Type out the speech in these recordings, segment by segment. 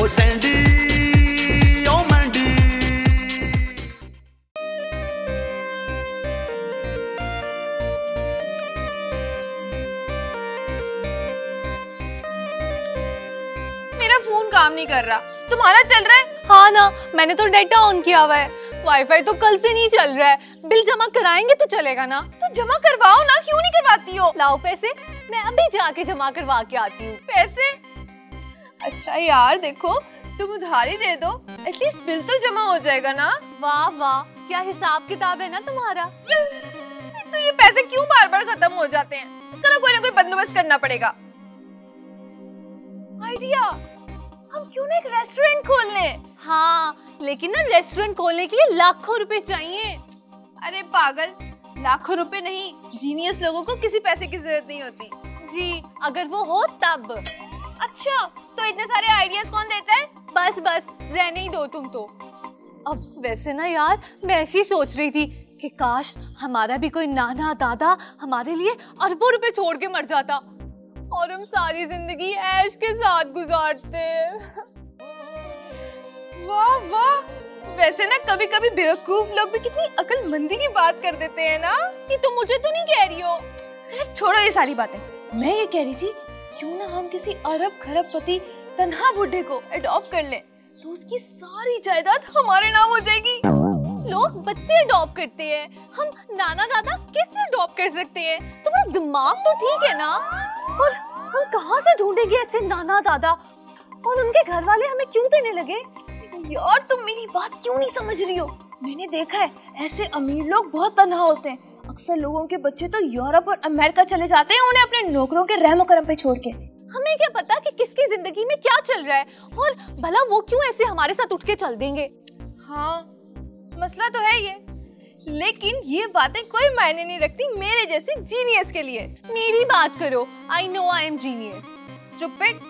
ओ Sandy ओ मैंडी। मेरा phone काम नहीं कर रहा, तुम्हारा चल रहा है? हाँ ना, मैंने तो डेटा ऑन किया हुआ है। वाईफाई तो कल से नहीं चल रहा है। बिल जमा कराएंगे तो चलेगा ना? तो जमा करवाओ ना, क्यों नहीं करवाती हो? लाओ पैसे, मैं अभी जाके जमा करवा के आती हूँ। पैसे? अच्छा यार देखो, तुम उधारी दे दो, एटलीस्ट बिल तो जमा हो जाएगा ना। वाह वाह, क्या हिसाब किताब है ना तुम्हारा। तो ये पैसे क्यों बार बार खत्म हो जाते हैं? इसका ना कोई बंदोबस्त करना पड़ेगा। आइडिया, हम क्यों ना एक रेस्टोरेंट खोल लें? हाँ, लेकिन ना रेस्टोरेंट खोलने के लिए लाखों रुपए चाहिए। अरे पागल, लाखों रुपए नहीं, जीनियस लोगों को किसी पैसे की जरूरत नहीं होती। जी, अगर वो हो तब। अच्छा, तो इतने सारे आइडियाज कौन देता है? बस बस, रहने ही दो तुम तो। अब वैसे ना यार, मैं ऐसी ही सोच रही थी कि काश हमारा भी कोई नाना दादा हमारे लिए अरबों रुपए छोड़ के मर जाता और हम सारी जिंदगी ऐश के साथ गुजारते। वाह वाह, वैसे ना कभी कभी बेवकूफ लोग भी कितनी अक्लमंदी की बात कर देते हैं ना। कि तुम मुझे तो नहीं कह रही हो? खैर छोड़ो ये सारी बातें, मैं ये कह रही थी क्यों ना हम किसी अरब खरबपति तन्हा बुढ़े को अडॉप्ट कर लें, तो उसकी सारी जायदाद हमारे नाम हो जाएगी। लोग बच्चे अडॉप्ट करते हैं, हम नाना दादा कैसे अडॉप्ट कर सकते हैं? तुम्हारा दिमाग तो ठीक है ना? और हम कहाँ से ढूंढेंगे ऐसे नाना दादा, और उनके घर वाले हमें क्यों देने लगे? यार तुम मेरी बात क्यों नहीं समझ रही हो? मैंने देखा है ऐसे अमीर लोग बहुत तन्हा होते हैं। अक्सर लोगों के बच्चे तो यूरोप और अमेरिका चले जाते हैं उन्हें अपने नौकरों के रहमो करम पे छोड़ के। हमें क्या पता कि किसकी जिंदगी में क्या चल रहा है, और भला वो क्यों ऐसे हमारे साथ उठ के चल देंगे। हाँ, मसला तो है ये, लेकिन ये बातें कोई मायने नहीं रखती मेरे जैसे जीनियस के लिए। मेरी बात करो, I know I am genius. Stupid,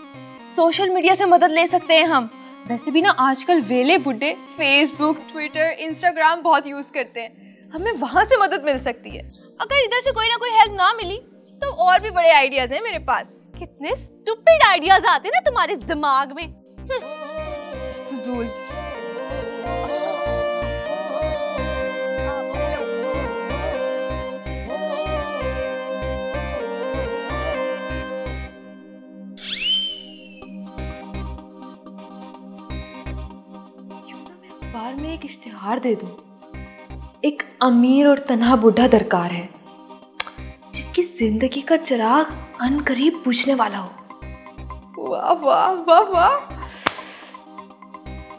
social media से मदद ले सकते हैं हम। वैसे भी ना आजकल वेले बुड्ढे फेसबुक, ट्विटर, इंस्टाग्राम बहुत यूज करते हैं, हमें वहां से मदद मिल सकती है। अगर इधर से कोई ना कोई हेल्प ना मिली तो और भी बड़े आइडियाज हैं मेरे पास। कितने स्टूपिड आइडियाज आते हैं ना तुम्हारे दिमाग में। फजूल। अखबार में एक इश्तिहार दे दूं, एक अमीर और तन्हा बूढ़ा दरकार है जिसकी जिंदगी का चिराग अनकरीब बुझने वाला हो। वाह वाह वाह वाह।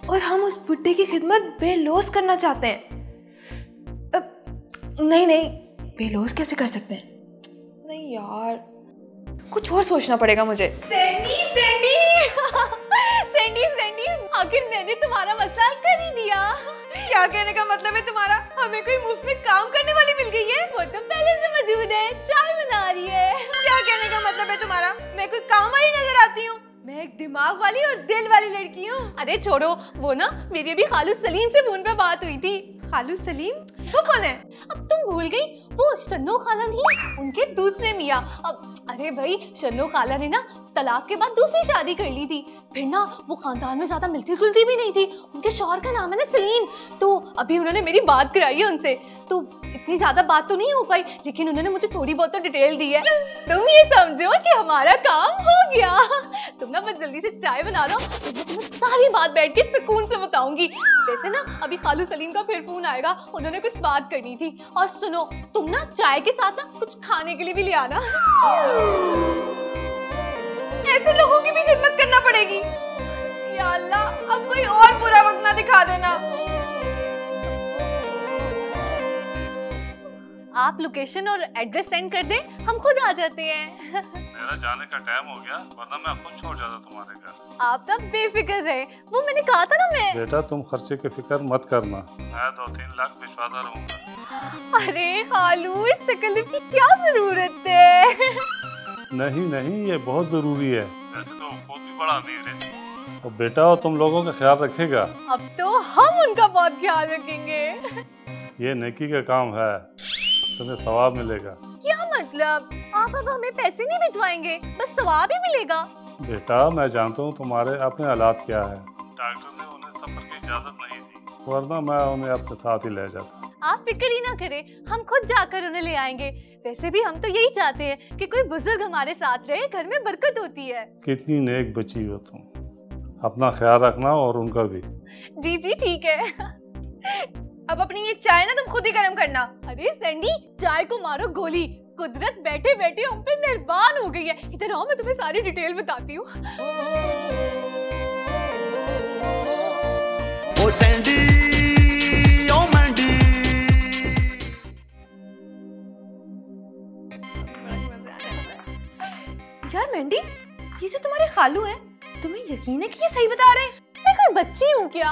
और हम उस बुड्ढे की खिदमत बेलौस करना चाहते हैं। नहीं नहीं, बेलौस कैसे कर सकते हैं? नहीं यार, कुछ और सोचना पड़ेगा मुझे। सैंडी सैंडी सैंडी सैंडी, आखिर मैंने तुम्हारा मसला हल कर ही दिया। क्या कहने का मतलब है तुम्हारा? हमें कोई मुफ्त में काम करने वाली मिल गई है? वो तो पहले से मौजूद है, चाय बना रही है। क्या कहने का मतलब है तुम्हारा? मैं कोई काम वाली नजर आती हूँ? मैं एक दिमाग वाली और दिल वाली लड़की हूँ। अरे छोड़ो, वो ना मेरी अभी खालू सलीम से फोन पे बात हुई थी। खालू सलीम? वो कौन है? अब तुम भूल गई, वो शन्नो खाला नहीं, उनके दूसरे मियाँ। अब अरे भाई, शन्नो खाला ने ना तलाक के बाद दूसरी शादी कर ली थी। फिर ना वो खानदान में ज्यादा मिलती जुलती भी नहीं थी। उनके शौहर का नाम है ना सलीम। तो अभी उन्होंने मेरी बात कराई है उनसे, तो इतनी ज्यादा बात तो नहीं हो पाई, लेकिन उन्होंने मुझे थोड़ी बहुत तो डिटेल दी है। तुम ये समझो कि हमारा काम हो गया। तुम ना बस जल्दी से चाय बना दो, तो मैं तुम्हें सारी बात बैठ के सुकून से बताऊंगी। वैसे ना अभी खालू सलीम का फिर फोन आएगा, उन्होंने कुछ बात करनी थी। और सुनो, तुम ना चाय के साथ ना कुछ खाने के लिए भी ले आना। ऐसे लोगों की भी खिदमत करना पड़ेगी? या अल्लाह, अब कोई और बुरा वक्त ना दिखा देना। आप लोकेशन और एड्रेस सेंड कर दें, हम खुद आ जाते हैं। मेरा जाने का टाइम हो गया, वरना मैं खुद छोड़ जाता तुम्हारे घर। आप तब बेफिक्र रहे, वो मैंने कहा था ना। मैं बेटा, तुम खर्चे की फिक्र मत करना, मैं 2-3 लाख भिजवाता रहूंगा। अरे खालू, इस तकलीफ की क्या जरूरत है? नहीं नहीं, ये बहुत जरूरी है। वैसे तो खुद भी बड़ा अमीर है, और बेटा वो तुम लोगों का ख्याल रखेगा। अब तो हम उनका बहुत ख्याल रखेंगे। ये नेकी का काम है, तुम्हें सवाब मिलेगा। क्या मतलब? आप अब हमें पैसे नहीं भिजवाएंगे, बस सवाब ही मिलेगा? बेटा मैं जानता हूँ तुम्हारे अपने हालात क्या है। डॉक्टर ने उन्हें सफर की इजाजत नहीं दी, वरना मैं उन्हें अपने साथ ही ले जाता। आप फिक्र ही ना करें, हम खुद जाकर उन्हें ले आएंगे। वैसे भी हम तो यही चाहते हैं कि कोई बुजुर्ग हमारे साथ रहे, घर में बरकत होती है। कितनी नेक बच्ची हो तुम, अपना ख्याल रखना और उनका भी। जी जी ठीक है। अब अपनी ये चाय ना तुम खुद ही गर्म करना। अरे सैंडी, चाय को मारो गोली, कुदरत बैठे बैठे हम पे मेहरबान हो गई है। इधर आओ, मैं तुम्हें सारी डिटेल बताती हूँ। ओ सैंडी ओ मैंडी। यार मैंडी, ये जो तुम्हारे खालू हैं, तुम्हें यकीन है कि ये सही बता रहे हैं? मैं कोई बच्ची हूँ क्या?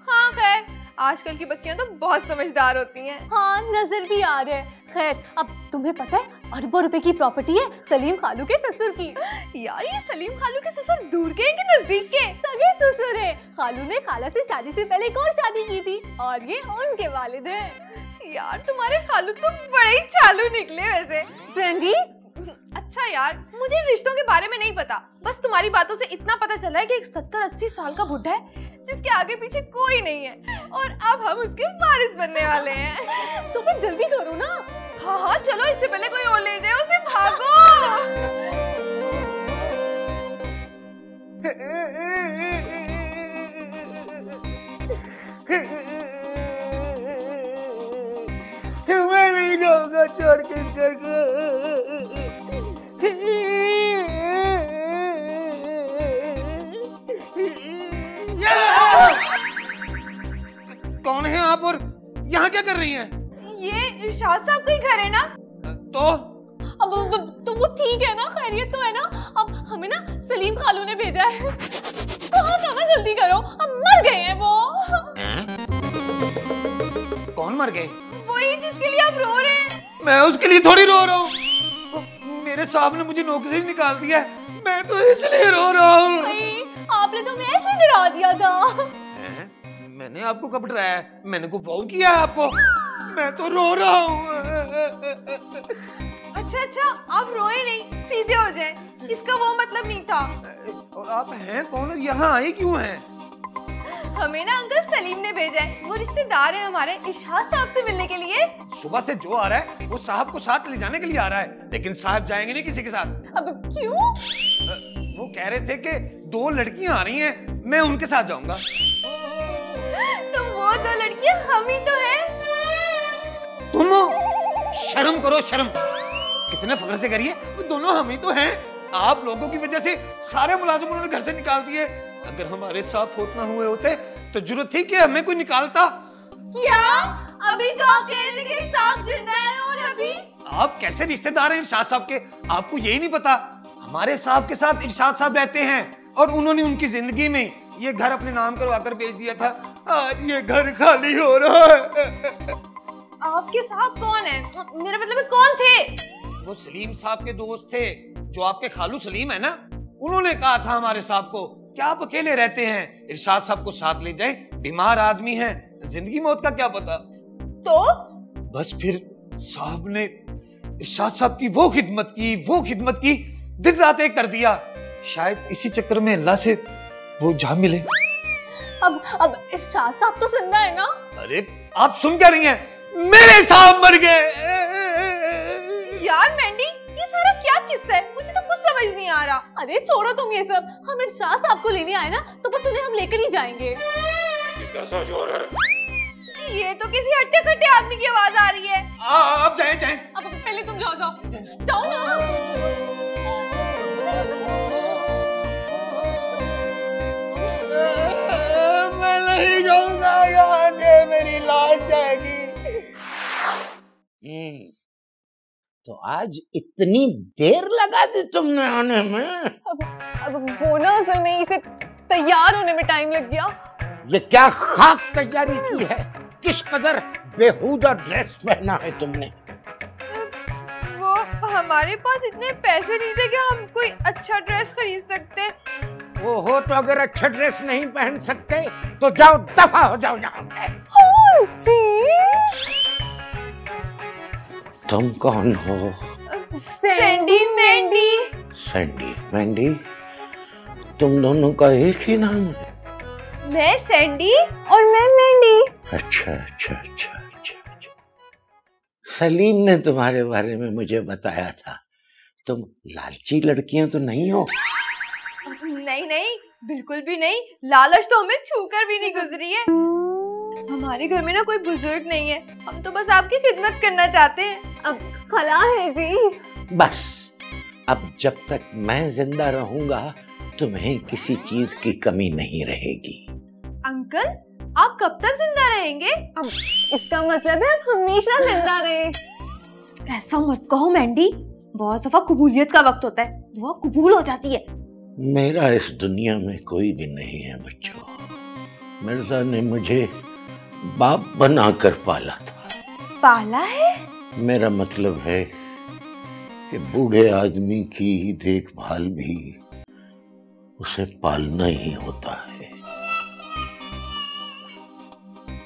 हाँ खैर, आजकल की बच्चियां तो बहुत समझदार होती हैं। हाँ, नजर भी आ रहा है। खैर, अब तुम्हें पता है अरबों रुपए की प्रॉपर्टी है सलीम खालू के ससुर की। यार ये सलीम खालू के ससुर दूर के हैं कि नजदीक के? सगे ससुर है। खालू ने खाला से शादी से पहले एक और शादी की थी और ये उनके वालिद हैं। यार तुम्हारे खालू तो बड़े ही चालू निकले वैसे। सैंडी, अच्छा यार, मुझे इन रिश्तों के बारे में नहीं पता, बस तुम्हारी बातों से इतना पता चला है कि एक 70-80 साल का बुढ़ा है जिसके आगे पीछे कोई नहीं है और अब हम उसके वारिस बनने वाले हैं। तो फिर जल्दी करो ना। हाँ हाँ चलो, इससे पहले कोई और ले जाए उसे, भागो। मैं नहीं जाऊंगा छोड़ के इस घर को। कौन है आप और यहाँ क्या कर रही हैं? ये इरशाद साहब का ही घर है ना? तो अब तो वो ठीक है ना, खैरियत तो है ना? अब हमें ना सलीम खालू ने भेजा है। कहाँ था ना, जल्दी करो, अब मर गए हैं वो। कौन मर गए? वही जिसके लिए आप रो रहे हैं। मैं उसके लिए थोड़ी रो रहा हूँ, मेरे साहब ने मुझे नौकरी से निकाल दिया है, मैं तो इसलिए रो रहा हूँ। भाई, आपने तो मैं ऐसे डरा दिया था। मैंने आपको कब डराया? मैंने को फोन किया है आपको? मैं तो रो रहा हूँ। अच्छा, आप रोए नहीं, सीधे हो जाए, इसका वो मतलब नहीं था। और आप हैं कौन और यहाँ आए क्यों हैं? हमें ना अंकल सलीम ने भेजा है, वो रिश्तेदार है हमारे, इरशाद साहब से मिलने के लिए। सुबह से जो आ रहा है वो साहब को साथ ले जाने के लिए आ रहा है, लेकिन साहब जाएंगे नहीं किसी के साथ। अब क्यों? वो कह रहे थे कि 2 लड़कियां आ रही हैं, मैं उनके साथ जाऊंगा। तो वो 2 लड़कियां हम ही तो हैं। तुम शर्म करो, शर्म। कितने फख्र से करिए, वो दोनों हम ही तो हैं। आप लोगों की वजह से सारे मुलाजिम उन्होंने घर से निकाल दिए। अगर हमारे साथ फोत ना हुए होते तो जरूरत थी कि हमें कोई निकालता। क्या? अभी तो आप कह रहे थे कि साहब जिंदा है और अभी? आप कैसे रिश्तेदार हैं इरशाद साहब के? आपको यही नहीं पता, हमारे साहब के साथ इरशाद साहब रहते हैं और उन्होंने उनकी जिंदगी में ये घर अपने नाम करवाकर बेच दिया था। आज ये घर खाली हो रहा है। आपके साहब कौन है? मेरा मतलब है कौन थे? वो सलीम साहब के दोस्त थे, जो आपके खालू सलीम है ना, उन्होंने कहा था हमारे साहब को क्या आप अकेले रहते हैं, इरशाद साहब को साथ ले जाएं, बीमार आदमी हैं, जिंदगी मौत का क्या पता। तो बस फिर साहब ने इरशाद साहब की वो खिदमत की, दिन रात एक कर दिया। शायद इसी चक्कर में अल्लाह से वो जा मिले। अब इरशाद साहब तो जिंदा है ना? अरे आप सुन क्या रही हैं? मेरे साहब मर गए। यार मैंडी, ये सारा क्या किस्सा है? मुझे तो कुछ समझ नहीं आ रहा। अरे छोड़ो तुम ये सब, हम इरशाद साहब को लेने आए ना, तो बस उन्हें हम लेकर ही जाएंगे। कैसा शोर है? ये तो किसी हट्टे खट्टे आदमी की आवाज आ रही है। आप जाएं। अब पहले तुम जाओ ना। मैं नहीं जाऊंगा यहाँ से, मेरी लाश जाएगी। तो आज इतनी देर लगा दी तुमने आने में? अब वो ना असल में इसे तैयार होने में टाइम लग गया। ये क्या खाक तैयारी की है? किस कदर बेहुदा ड्रेस पहना है तुमने? वो हमारे पास इतने पैसे नहीं थे कि हम कोई अच्छा ड्रेस खरीद सकते। ओहो, तो अगर अच्छा ड्रेस नहीं पहन सकते तो जाओ, दफा हो जाओ यहाँ से। तुम कौन हो? सैंडी मैंडी। सैंडी मैंडी? तुम दोनों का एक ही नाम है? मैं सैंडी और मैं मैंडी। अच्छा अच्छा अच्छा अच्छा अच्छा। सलीम ने तुम्हारे बारे में मुझे बताया था। तुम लालची लड़कियां तो नहीं हो? नहीं नहीं, बिल्कुल भी नहीं। लालच तो हमें छूकर भी नहीं गुजरी है। हमारे घर में ना कोई बुजुर्ग नहीं है, हम तो बस आपकी खिदमत करना चाहते हैं। अब खला है जी। बस अब जब तक मैं जिंदा रहूंगा तुम्हें किसी चीज की कमी नहीं रहेगी। अंकल, आप कब तक जिंदा रहेंगे? अब इसका मतलब है आप हमेशा जिंदा रहे। ऐसा मत कहो मैंडी, बहुत दफा कबूलियत का वक्त होता है, दुआ कबूल हो जाती है। मेरा इस दुनिया में कोई भी नहीं है बच्चों। मिर्जा ने मुझे बाप बनाकर पाला था। पाला है? मेरा मतलब है कि बूढ़े आदमी की देखभाल भी उसे पालना ही होता है।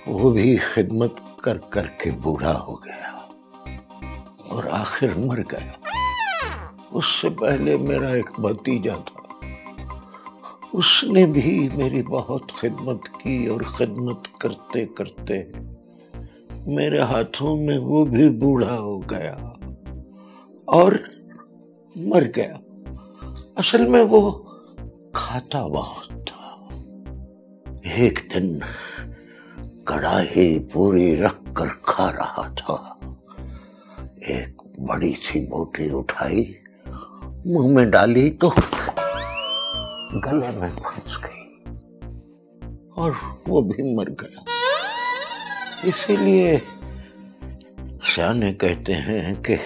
वो भी खिदमत कर कर के बूढ़ा हो गया और आखिर मर गया। उससे पहले मेरा एक भतीजा था, उसने भी मेरी बहुत खिदमत की और खिदमत करते करते मेरे हाथों में वो भी बूढ़ा हो गया और मर गया। असल में वो खाता बहुत था। एक दिन कढ़ाई पूरी रख कर खा रहा था, एक बड़ी सी बोटी उठाई, मुंह में डाली तो गले में फंस गई और वो भी मर गया। इसीलिए सियाने कहते हैं कि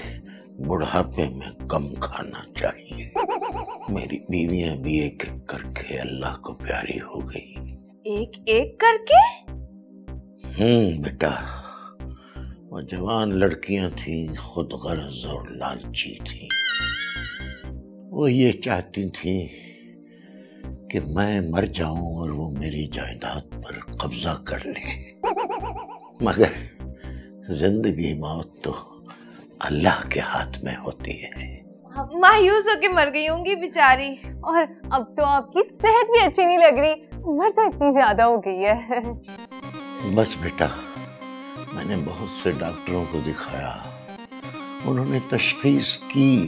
बुढ़ापे में कम खाना चाहिए। मेरी बीवियां भी एक एक करके अल्लाह को प्यारी हो गई। एक एक करके? बेटा, वो जवान लड़कियां थी, खुद गर्ज और लालची थी। वो ये चाहती थी कि मैं मर जाऊं और वो मेरी जायदाद पर कब्जा कर ले, मगर जिंदगी मौत तो अल्लाह के हाथ में होती है। मायूस होके मर गई होंगी बेचारी। और अब तो आपकी सेहत भी अच्छी नहीं लग रही, उम्र तो इतनी ज्यादा हो गई है। बस बेटा, मैंने बहुत से डॉक्टरों को दिखाया, उन्होंने तशखीस की,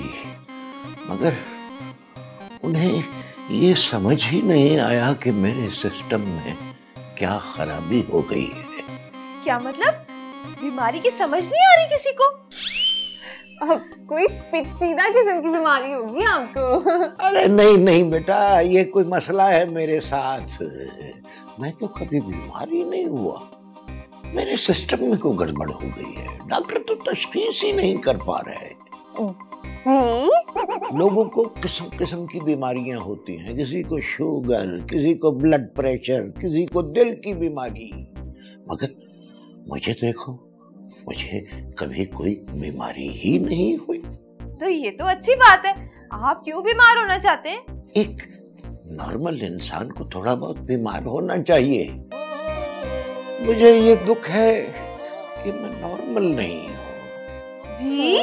मगर उन्हें ये समझ ही नहीं आया कि मेरे सिस्टम में क्या खराबी हो गई है। क्या मतलब? बीमारी की समझ नहीं आ रही किसी को? अब कोई पेचीदा किस्म की बीमारी होगी आपको। अरे नहीं नहीं बेटा, ये कोई मसला है मेरे साथ। मैं तो कभी बीमार ही नहीं हुआ, मेरे सिस्टम में कोई गड़बड़ हो गई है। डॉक्टर तो तशखीस ही नहीं कर पा रहे। जी? लोगों को किस्म किस्म की बीमारियां होती हैं, किसी को शुगर, किसी को ब्लड प्रेशर, किसी को दिल की बीमारी, मगर मुझे देखो, मुझे कभी कोई बीमारी ही नहीं हुई। तो ये तो अच्छी बात है। आप क्यों बीमार होना चाहते हैं? एक नॉर्मल इंसान को थोड़ा बहुत बीमार होना चाहिए। मुझे ये दुख है कि मैं नॉर्मल नहीं हूँ। जी?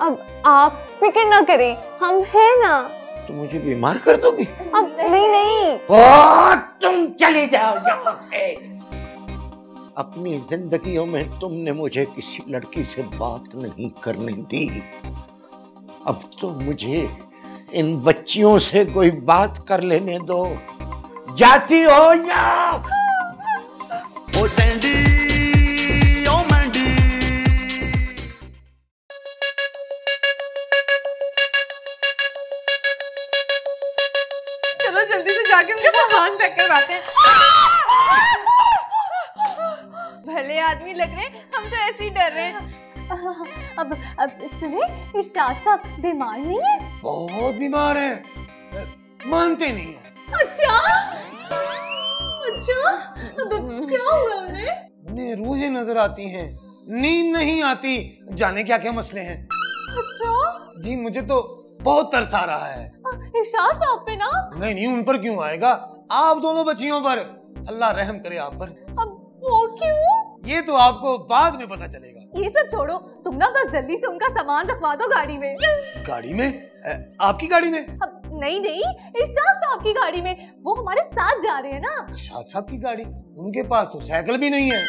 अब आप फिक्र ना करें, हम हैं ना। तो मुझे बीमार कर दोगी? अब नहीं। ओ, तुम चले जाओ यहाँ से। अपनी जिंदगियों में तुमने मुझे किसी लड़की से बात नहीं करने दी, अब तो मुझे इन बच्चियों से कोई बात कर लेने दो। जाती हो या? ओ सैंडी ओ मैंडी। चलो जल्दी से जाके उनके सामान पैक करवाते हैं। भले आदमी लग रहे हैं, हम तो ऐसे ही डर रहे हैं। अब सुने, इरशाद साहब बीमार नहीं है? बहुत बीमार है, मानते नहीं है। अच्छा, अब क्या हुआ उन्हें? उन्हें रूहें नजर आती हैं, नींद नहीं आती, जाने क्या क्या मसले हैं। अच्छा जी, मुझे तो बहुत तरस आ रहा है। इरशाद साहब पे ना? नहीं, उन पर क्यों आएगा, आप दोनों बच्चियों पर। अल्लाह रहम करे आप पर। अब वो क्यों? ये तो आपको बाद में पता चलेगा। ये सब छोड़ो, तुम ना बस जल्दी से उनका सामान रखवा दो गाड़ी में। गाड़ी में? आपकी गाड़ी में? अब नहीं नहीं, इरशाद साहब की गाड़ी में, वो हमारे साथ जा रहे हैं ना। शाह साहब की गाड़ी? उनके पास तो साइकिल भी नहीं है,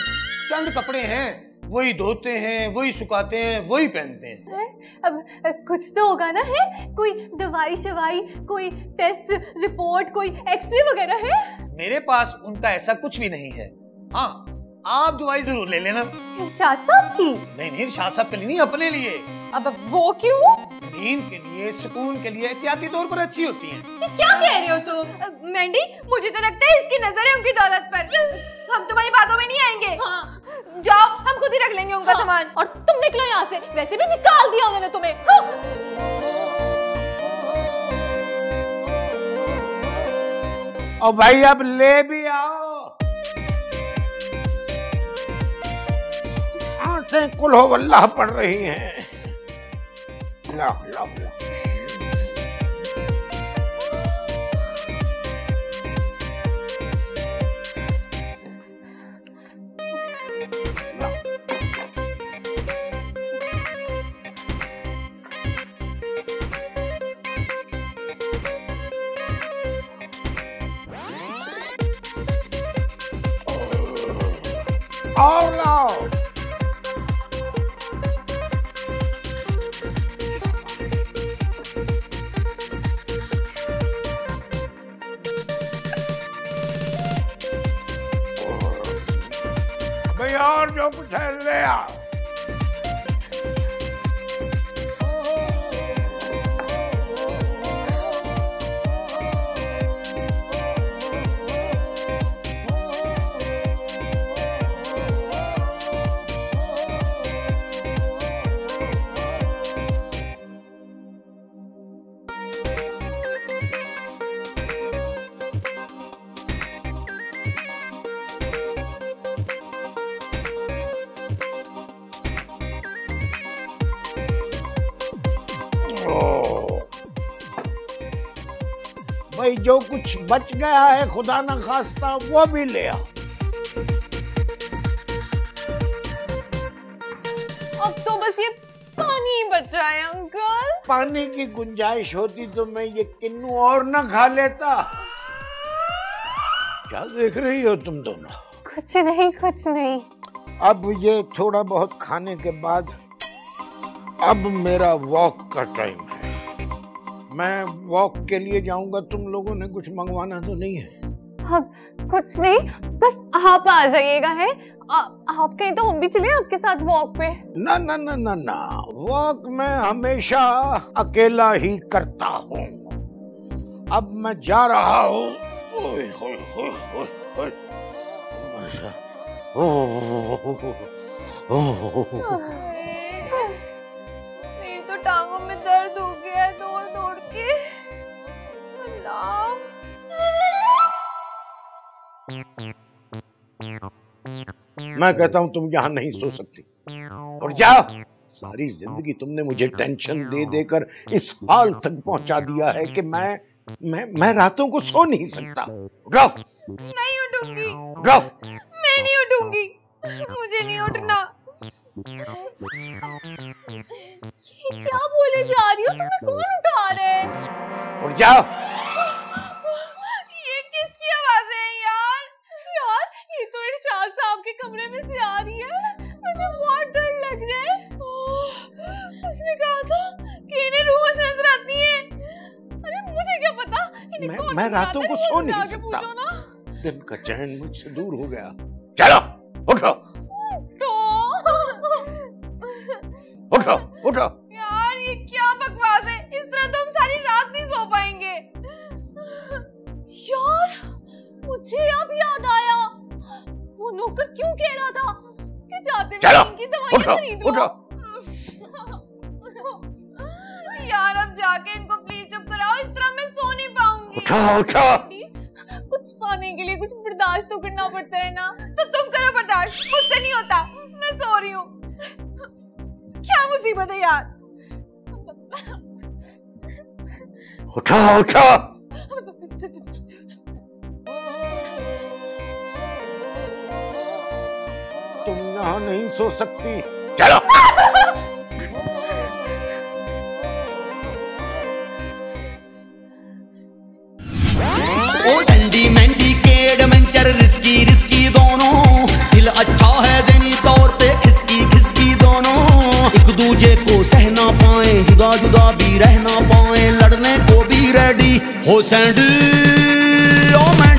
चंद कपड़े हैं, वही धोते हैं, वही सुखाते हैं, वही पहनते हैं। अब कुछ तो होगा ना, है कोई दवाई शवाई, कोई टेस्ट रिपोर्ट, कोई एक्सरे वगैरह है? मेरे पास उनका ऐसा कुछ भी नहीं है। हाँ, आप दवाई जरूर ले लेना। इरशाद साहब की? नहीं नहीं, शाह साहब के लिए नहीं, अपने लिए। अब वो क्यों? नींद के लिए, सुकून के लिए, एहतियाती तौर पर अच्छी होती हैं। ये क्या कह रहे हो तुम? मैंडी, मुझे तो लगता है इसकी नजर है उनकी दौलत पर। हम तुम्हारी बातों में नहीं आएंगे। हाँ। जाओ, हम खुद ही रख लेंगे उनका सामान। और तुम निकलो यहाँ से, वैसे भी निकाल दिया उन्होंने तुम्हें। हाँ। और भाई अब ले भी आओ, आंखें कुल हो वल्लाह पड़ रही हैं। लाओ लाओ लाओ। और लाओ। भाई और जो कुछ है ले आओ। भाई जो कुछ बच गया है खुदा न खास्ता वो भी ले आओ। अब तो बस ये पानी ही बचा है अंकल। पानी की गुंजाइश होती तो मैं ये किन्नू और न खा लेता। क्या देख रही हो तुम दोनों? कुछ नहीं कुछ नहीं। अब ये थोड़ा बहुत खाने के बाद अब मेरा वॉक का टाइम है। मैं वॉक के लिए जाऊंगा, तुम लोगों ने कुछ मंगवाना तो नहीं है? अब कुछ नहीं, बस आप आ जाइएगा। है आप कहीं तो हम भी चले आपके साथ वॉक पे। ना ना ना ना ना, वॉक मैं हमेशा अकेला ही करता हूँ। अब मैं जा रहा हूँ। ओए होए होए होए होए। मेरी तो टांगों में दर्द हो गया है दौड़ दौड़ के। अल्लाह। मैं कहता हूँ तुम यहाँ नहीं सो सकती, और जाओ। सारी जिंदगी तुमने मुझे टेंशन दे देकर इस हाल तक पहुंचा दिया है कि मैं रातों को सो नहीं सकता। उठो। नहीं उठूंगी। उठो। मैं नहीं उठूंगी, मुझे नहीं उठना। क्या बोले जा रही हो? तुम्हें कौन उठा रहे है? उठ जाओ। ये किसकी आवाजें हैं यार? यार ये तो इरशाद साहब के कमरे में से आ रही है। मुझे बहुत डर लग रहा है। उसने कहा था कि इन्हें रूह से नजर आती है। अरे मुझे क्या पता इन्हें कौन मैं नजर रातों आता को है, सो मुझसे नहीं आके सकता। पूछो ना। दिन का चैन मुझसे दूर हो गया। चलो उठो। उठो उठो। यार ये क्या बकवास है? इस तरह तो हम सारी रात नहीं सो पाएंगे। यार मुझे अब याद आया, वो नौकर क्यों कह रहा था कि जाते चलो, हुए इनकी दवाइयां खरीदो। उठो। यार अब जाके इनको प्लीज चुप कराओ, इस तरह मैं सो नहीं पाऊंगी। उठो उठो। कुछ पाने के लिए कुछ बर्दाश्त तो करना पड़ता है ना। तो तुम करो बर्दाश्त, मुझसे नहीं होता। मैं सो रही हूँ। क्या मुसीबत है यार? उठो उठो। तुम यहाँ नहीं सो सकती। चलो। हो सैंडी ओ मैं